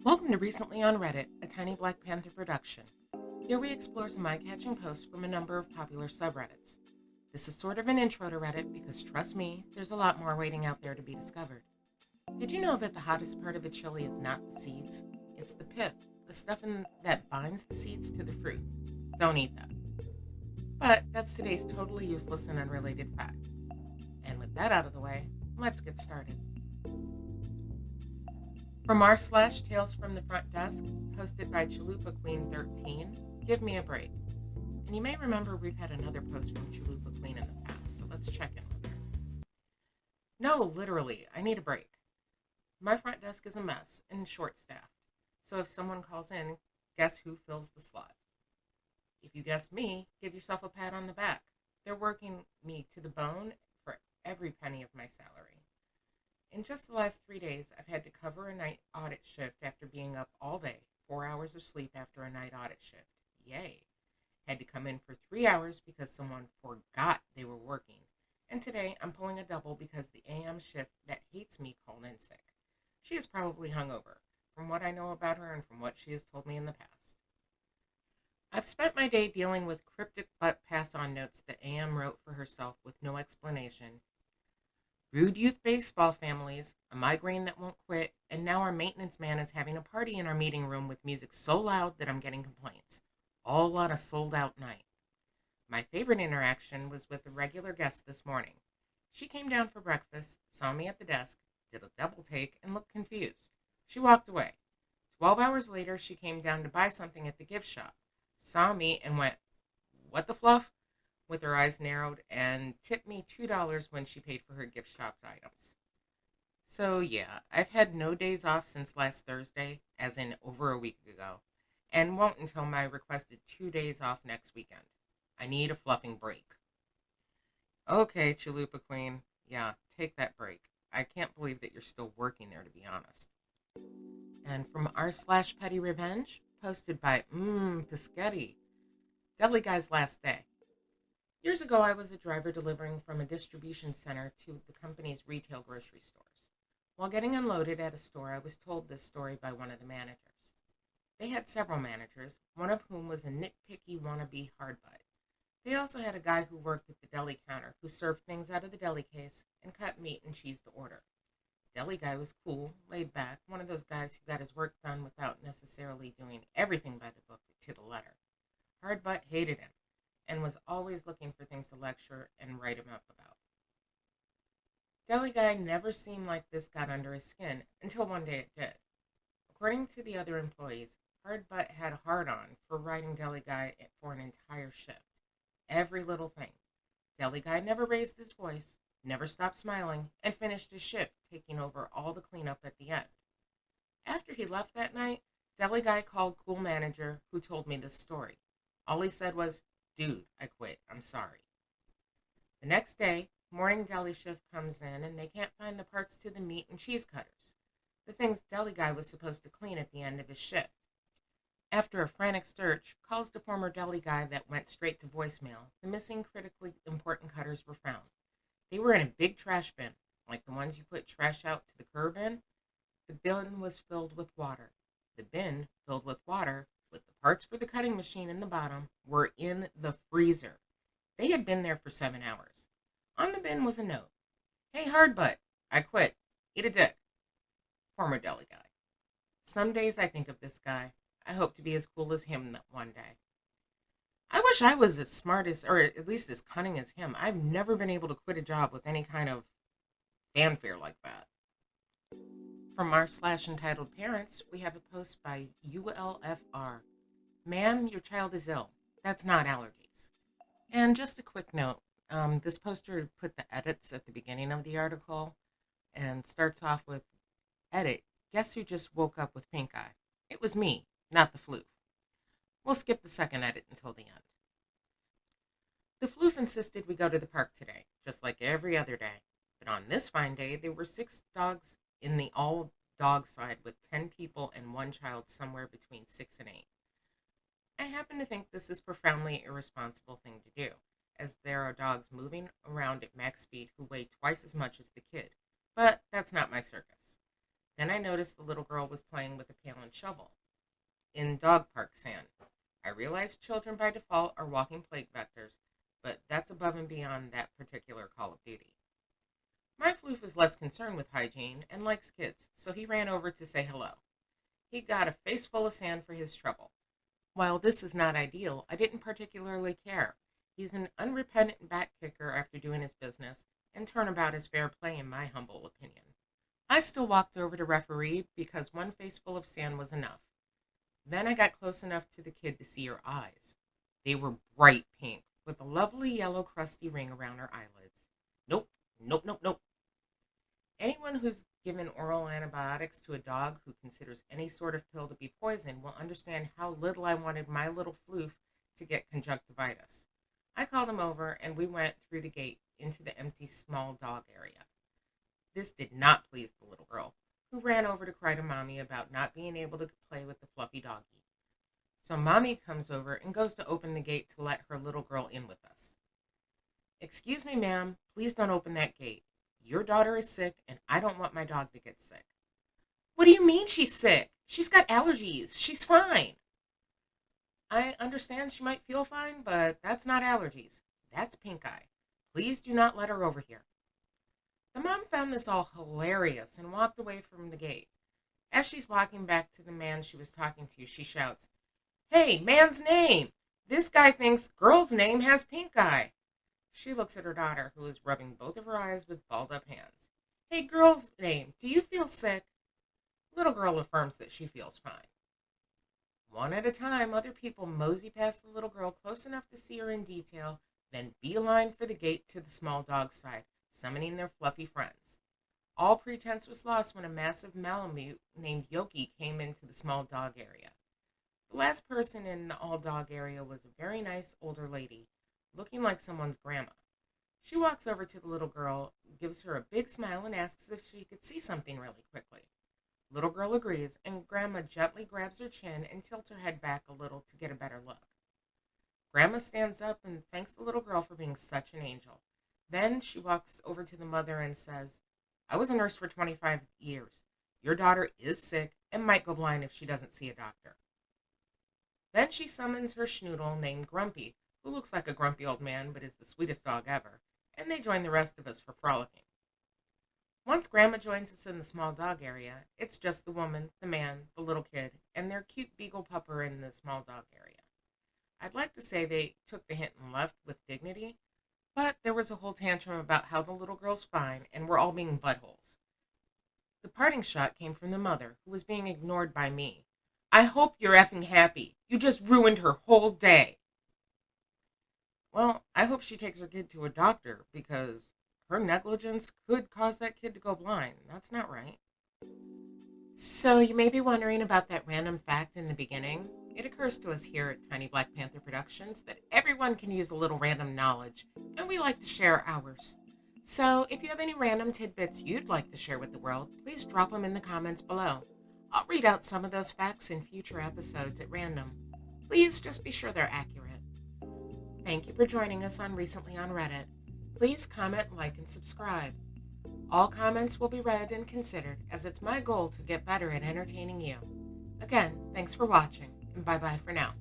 Welcome to Recently on Reddit, a tiny Black Panther production. Here we explore some eye-catching posts from a number of popular subreddits. This is sort of an intro to Reddit because, trust me, there's a lot more waiting out there to be discovered. Did you know that the hottest part of a chili is not the seeds? It's the pith, the stuff that binds the seeds to the fruit. Don't eat that. But that's today's totally useless and unrelated fact. And with that out of the way, let's get started. From r/TalesFromTheFrontDesk, posted by Chalupa Queen 13, give me a break. And you may remember we've had another post from Chalupa Queen in the past, so let's check in with her. No, literally, I need a break. My front desk is a mess and short-staffed, so if someone calls in, guess who fills the slot? If you guessed me, give yourself a pat on the back. They're working me to the bone for every penny of my salary. In just the last 3 days, I've had to cover a night audit shift after being up all day, 4 hours of sleep after a night audit shift. Yay. Had to come in for 3 hours because someone forgot they were working. And today, I'm pulling a double because the AM shift that hates me called in sick. She is probably hungover, from what I know about her and from what she has told me in the past. I've spent my day dealing with cryptic but pass-on notes that AM wrote for herself with no explanation. Rude youth baseball families, a migraine that won't quit, and now our maintenance man is having a party in our meeting room with music so loud that I'm getting complaints. All on a sold-out night. My favorite interaction was with a regular guest this morning. She came down for breakfast, saw me at the desk, did a double take, and looked confused. She walked away. 12 hours later, she came down to buy something at the gift shop, saw me, and went, "What the fluff?" with her eyes narrowed, and tipped me $2 when she paid for her gift shop items. So yeah, I've had no days off since last Thursday, as in over a week ago, and won't until my requested 2 days off next weekend. I need a fluffing break. Okay, Chalupa Queen, yeah, take that break. I can't believe that you're still working there, to be honest. And from r/pettyrevenge, posted by mmmmpisghetti, Deli Guy's last day. Years ago, I was a driver delivering from a distribution center to the company's retail grocery stores. While getting unloaded at a store, I was told this story by one of the managers. They had several managers, one of whom was a nitpicky wannabe hardbutt. They also had a guy who worked at the deli counter who served things out of the deli case and cut meat and cheese to order. Deli Guy was cool, laid back, one of those guys who got his work done without necessarily doing everything by the book to the letter. Hardbutt hated him and was always looking for things to lecture and write him up about. Deli Guy never seemed like this got under his skin until one day it did. According to the other employees, Hardbutt had a hard-on for writing Deli Guy for an entire shift. Every little thing. Deli Guy never raised his voice, never stopped smiling, and finished his shift, taking over all the cleanup at the end. After he left that night, Deli Guy called cool manager who told me this story. All he said was, "Dude, I quit. I'm sorry." The next day, morning deli shift comes in and they can't find the parts to the meat and cheese cutters, the things Deli Guy was supposed to clean at the end of his shift. After a frantic search, calls the former Deli Guy that went straight to voicemail, the missing critically important cutters were found. They were in a big trash bin, like the ones you put trash out to the curb in. The bin was filled with water. The bin, filled with water, with the parts for the cutting machine in the bottom, were in the freezer. They had been there for 7 hours. On the bin was a note. "Hey, Hardbutt, I quit. Eat a dick. Former Deli Guy." Some days I think of this guy. I hope to be as cool as him that one day. I wish I was as smart as, or at least as cunning as him. I've never been able to quit a job with any kind of fanfare like that. From r/entitledparents, we have a post by ulfr. "Ma'am, your child is ill. That's not allergies." And just a quick note, this poster put the edits at the beginning of the article and starts off with, "Edit, guess who just woke up with pink eye? It was me, not the floof." We'll skip the second edit until the end. The floof insisted we go to the park today, just like every other day. But on this fine day, there were 6 dogs in the all-dog side with 10 people and 1 child somewhere between 6 and 8. I happen to think this is a profoundly irresponsible thing to do, as there are dogs moving around at max speed who weigh twice as much as the kid. But that's not my circus. Then I noticed the little girl was playing with a pail and shovel in dog park sand. I realize children by default are walking plague vectors, but that's above and beyond that particular Call of Duty. My floof is less concerned with hygiene and likes kids, so he ran over to say hello. He got a face full of sand for his trouble. While this is not ideal, I didn't particularly care. He's an unrepentant back kicker after doing his business, and turnabout is fair play in my humble opinion. I still walked over to referee because one face full of sand was enough. Then I got close enough to the kid to see her eyes. They were bright pink, with a lovely yellow crusty ring around her eyelids. Nope, nope, nope, nope. Anyone who's given oral antibiotics to a dog who considers any sort of pill to be poison will understand how little I wanted my little floof to get conjunctivitis. I called him over and we went through the gate into the empty small dog area. This did not please the little girl, who ran over to cry to Mommy about not being able to play with the fluffy doggy. So Mommy comes over and goes to open the gate to let her little girl in with us. "Excuse me, ma'am, please don't open that gate. Your daughter is sick and I don't want my dog to get sick." "What do you mean she's sick? She's got allergies. She's fine." "I understand she might feel fine, but that's not allergies. That's pink eye. Please do not let her over here." The mom found this all hilarious and walked away from the gate. As she's walking back to the man she was talking to, she shouts, "Hey, man's name! This guy thinks girl's name has pink eye." She looks at her daughter, who is rubbing both of her eyes with balled-up hands. "Hey, girl's name, do you feel sick?" Little girl affirms that she feels fine. One at a time, other people mosey past the little girl close enough to see her in detail, then beeline for the gate to the small dog's side, summoning their fluffy friends. All pretense was lost when a massive Malamute named Yoki came into the small dog area. The last person in the all-dog area was a very nice older lady, looking like someone's grandma. She walks over to the little girl, gives her a big smile, and asks if she could see something really quickly. Little girl agrees, and Grandma gently grabs her chin and tilts her head back a little to get a better look. Grandma stands up and thanks the little girl for being such an angel. Then she walks over to the mother and says, "I was a nurse for 25 years. Your daughter is sick and might go blind if she doesn't see a doctor." Then she summons her schnoodle named Grumpy, who looks like a grumpy old man but is the sweetest dog ever, and they join the rest of us for frolicking. Once Grandma joins us in the small dog area, it's just the woman, the man, the little kid, and their cute beagle pupper in the small dog area. I'd like to say they took the hint and left with dignity, but there was a whole tantrum about how the little girl's fine and we're all being buttholes. The parting shot came from the mother, who was being ignored by me. "I hope you're effing happy. You just ruined her whole day." Well, I hope she takes her kid to a doctor, because her negligence could cause that kid to go blind. That's not right. So you may be wondering about that random fact in the beginning. It occurs to us here at Tiny Black Panther Productions that everyone can use a little random knowledge, and we like to share ours. So if you have any random tidbits you'd like to share with the world, please drop them in the comments below. I'll read out some of those facts in future episodes at random. Please just be sure they're accurate. Thank you for joining us on Recently on Reddit. Please comment, like, and subscribe. All comments will be read and considered, as it's my goal to get better at entertaining you. Again, thanks for watching, and bye-bye for now.